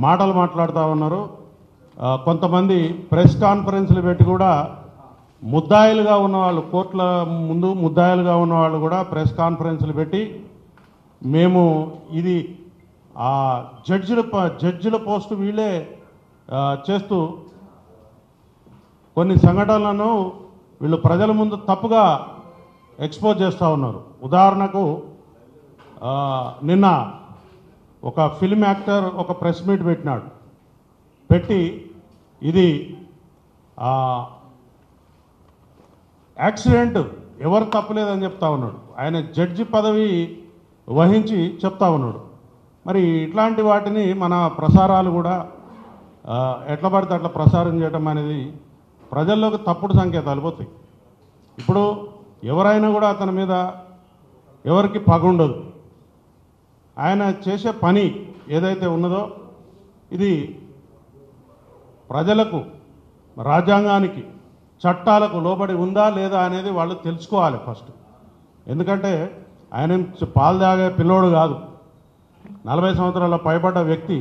మాటలు మాట్లాడుతూ ఉన్నారు. కొంతమంది ప్రెస్ కాన్ఫరెన్స్లు పెట్టి కూడా ముద్దాయిలుగా ఉన్నవాళ్ళు, కోర్టుల ముందు ముద్దాయిలుగా ఉన్నవాళ్ళు కూడా ప్రెస్ కాన్ఫరెన్స్లు పెట్టి మేము ఇది జడ్జిల పోస్టు వీళ్ళే చేస్తూ కొన్ని సంఘటనలను వీళ్ళు ప్రజల ముందు తప్పుగా ఎక్స్పోజ్ చేస్తూ ఉన్నారు. ఉదాహరణకు నిన్న ఒక ఫిల్మ్ యాక్టర్ ఒక ప్రెస్ మీట్ పెట్టి ఇది యాక్సిడెంట్ ఎవరు తప్పలేదని చెప్తా ఉన్నాడు. ఆయన జడ్జి పదవి వహించి చెప్తా ఉన్నాడు. మరి ఇట్లాంటి వాటిని మన ప్రసారాలు కూడా ఎట్లా పడితే అట్లా ప్రసారం చేయడం అనేది ప్రజల్లోకి తప్పుడు సంకేతాలు పోతాయి. ఇప్పుడు ఎవరైనా కూడా అతని మీద ఎవరికి పగుండదు. ఆయన చేసే పని ఏదైతే ఉన్నదో ఇది ప్రజలకు, రాజ్యాంగానికి, చట్టాలకు లోబడి ఉందా లేదా అనేది వాళ్ళు తెలుసుకోవాలి ఫస్ట్. ఎందుకంటే ఆయన పాలు తాగే పిల్లోడు కాదు. 40 సంవత్సరాల పైబడ్డ వ్యక్తి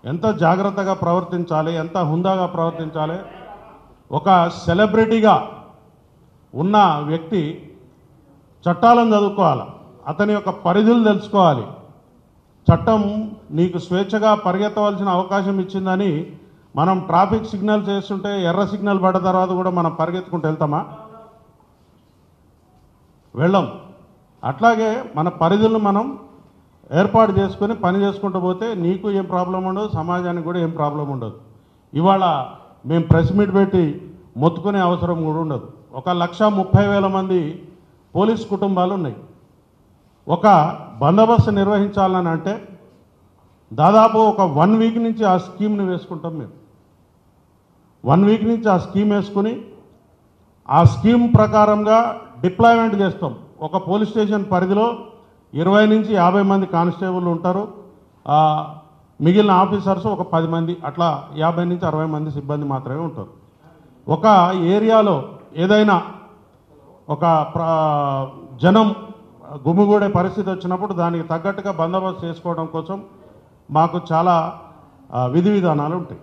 ఎంత జాగ్రత్తగా ప్రవర్తించాలి, ఎంత హుందాగా ప్రవర్తించాలి. ఒక సెలబ్రిటీగా ఉన్న వ్యక్తి చట్టాలను చదువుకోవాలి, అతని యొక్క పరిధులు తెలుసుకోవాలి. చట్టం నీకు స్వేచ్ఛగా పరిగెత్తవలసిన అవకాశం ఇచ్చిందని మనం ట్రాఫిక్ సిగ్నల్స్ వేస్తుంటే ఎర్ర సిగ్నల్ పడ్డ తర్వాత కూడా మనం పరిగెత్తుకుంటూ వెళ్తామా? వెళ్ళం. అట్లాగే మన పరిధులను మనం ఏర్పాటు చేసుకొని పని చేసుకుంటూ పోతే నీకు ఏం ప్రాబ్లం ఉండదు, సమాజానికి కూడా ఏం ప్రాబ్లం ఉండదు. ఇవాళ మేము ప్రెస్ మీట్ పెట్టి మొత్తుకునే అవసరం కూడా ఉండదు. 1,30,000 మంది పోలీస్ కుటుంబాలు ఉన్నాయి. ఒక బందోబస్తు నిర్వహించాలని అంటే దాదాపు ఒక 1 వీక్ నుంచి ఆ స్కీమ్ని వేసుకుంటాం. మేము 1 వీక్ నుంచి ఆ స్కీమ్ వేసుకుని ఆ స్కీమ్ ప్రకారంగా డిప్లాయ్మెంట్ చేస్తాం. ఒక పోలీస్ స్టేషన్ పరిధిలో 20 నుంచి 50 మంది కానిస్టేబుల్ ఉంటారు. మిగిలిన ఆఫీసర్స్ ఒక 10 మంది, అట్లా 50 నుంచి 60 మంది సిబ్బంది మాత్రమే ఉంటారు. ఒక ఏరియాలో ఏదైనా ఒక జనం గుమిగూడే పరిస్థితి వచ్చినప్పుడు దానికి తగ్గట్టుగా బందోబస్తు చేసుకోవడం కోసం మాకు చాలా విధి విధానాలు ఉంటాయి.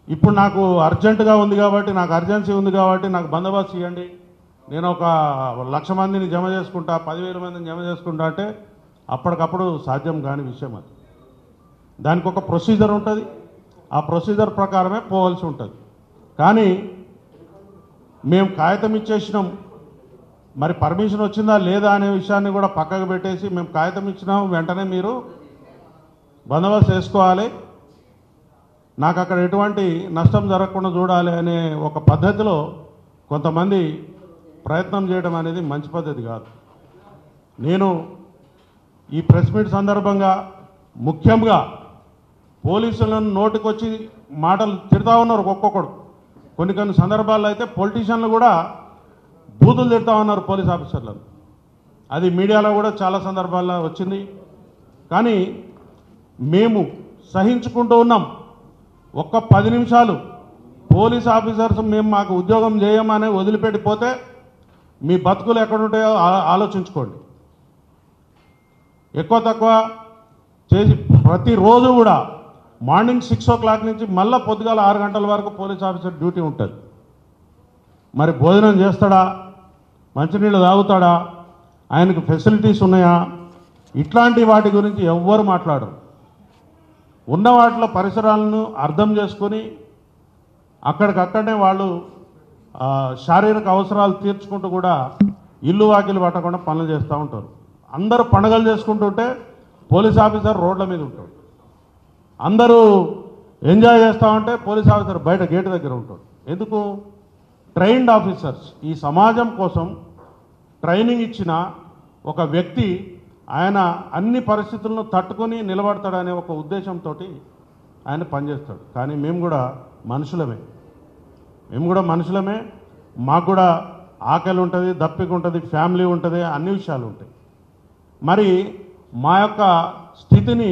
ఇప్పుడు నాకు అర్జెంటుగా ఉంది కాబట్టి, నాకు అర్జెన్సీ ఉంది కాబట్టి నాకు బందోబస్తు ఇవ్వండి, నేను ఒక 1,00,000 మందిని జమ చేసుకుంటా, 10,000 మందిని జమ చేసుకుంటా అంటే అప్పటికప్పుడు సాధ్యం కాని విషయం అది. దానికి ఒక ప్రొసీజర్ ఉంటుంది. ఆ ప్రొసీజర్ ప్రకారమే పోవాల్సి ఉంటుంది. కానీ మేము కాగితం ఇచ్చేసినాం, మరి పర్మిషన్ వచ్చిందా లేదా అనే విషయాన్ని కూడా పక్కకు పెట్టేసి మేము కాగితం ఇచ్చినాం, వెంటనే మీరు బందోబస్తు చేసుకోవాలి, నాకు అక్కడ ఎటువంటి నష్టం జరగకుండా చూడాలి అనే ఒక పద్ధతిలో కొంతమంది ప్రయత్నం చేయడం అనేది మంచి పద్ధతి కాదు. నేను ఈ ప్రెస్ మీట్ సందర్భంగా ముఖ్యంగా పోలీసులను నోటికొచ్చి మాటలు తిడతా ఉన్నారు ఒక్కొక్కడు. కొన్ని సందర్భాల్లో అయితే పొలిటీషియన్లు కూడా బూతులు తిడతా ఉన్నారు పోలీస్ ఆఫీసర్లను. అది మీడియాలో కూడా చాలా సందర్భాల్లో వచ్చింది. కానీ మేము సహించుకుంటూ ఉన్నాం. ఒక్క 10 నిమిషాలు పోలీస్ ఆఫీసర్స్ మేము మాకు ఉద్యోగం చేయమని వదిలిపెట్టిపోతే మీ బతుకులు ఎక్కడుంటాయో ఆలోచించుకోండి. ఎక్కువ తక్కువ చేసి ప్రతిరోజు కూడా మార్నింగ్ 6 o'clock నుంచి మళ్ళీ పొద్దుగాల 6 గంటల వరకు పోలీస్ ఆఫీసర్ డ్యూటీ ఉంటుంది. మరి భోజనం చేస్తాడా, మంచినీళ్ళు తాగుతాడా, ఆయనకు ఫెసిలిటీస్ ఉన్నాయా, ఇట్లాంటి వాటి గురించి ఎవ్వరు మాట్లాడరు. ఉన్న వాటిలో పరిసరాలను అర్థం చేసుకొని అక్కడికక్కడనే వాళ్ళు శారీరక అవసరాలు తీర్చుకుంటూ కూడా ఇల్లు వాకిలు పట్టకుండా పనులు చేస్తూ ఉంటారు. అందరూ పండుగలు చేసుకుంటుంటే పోలీస్ ఆఫీసర్ రోడ్ల మీద ఉంటాడు. అందరూ ఎంజాయ్ చేస్తూ ఉంటే పోలీస్ ఆఫీసర్ బయట గేటు దగ్గర ఉంటాడు. ఎందుకు? Trained officers. ఈ సమాజం కోసం ట్రైనింగ్ ఇచ్చిన ఒక వ్యక్తి ఆయన అన్ని పరిస్థితులను తట్టుకొని నిలబడతాడనే ఒక ఉద్దేశంతో ఆయన పనిచేస్తాడు. కానీ మేము కూడా మనుషులమే, మాకు కూడా ఆకలి ఉంటుంది, దప్పిక ఉంటుంది, ఫ్యామిలీ ఉంటుంది, అన్ని విషయాలు ఉంటాయి. మరి మా యొక్క స్థితిని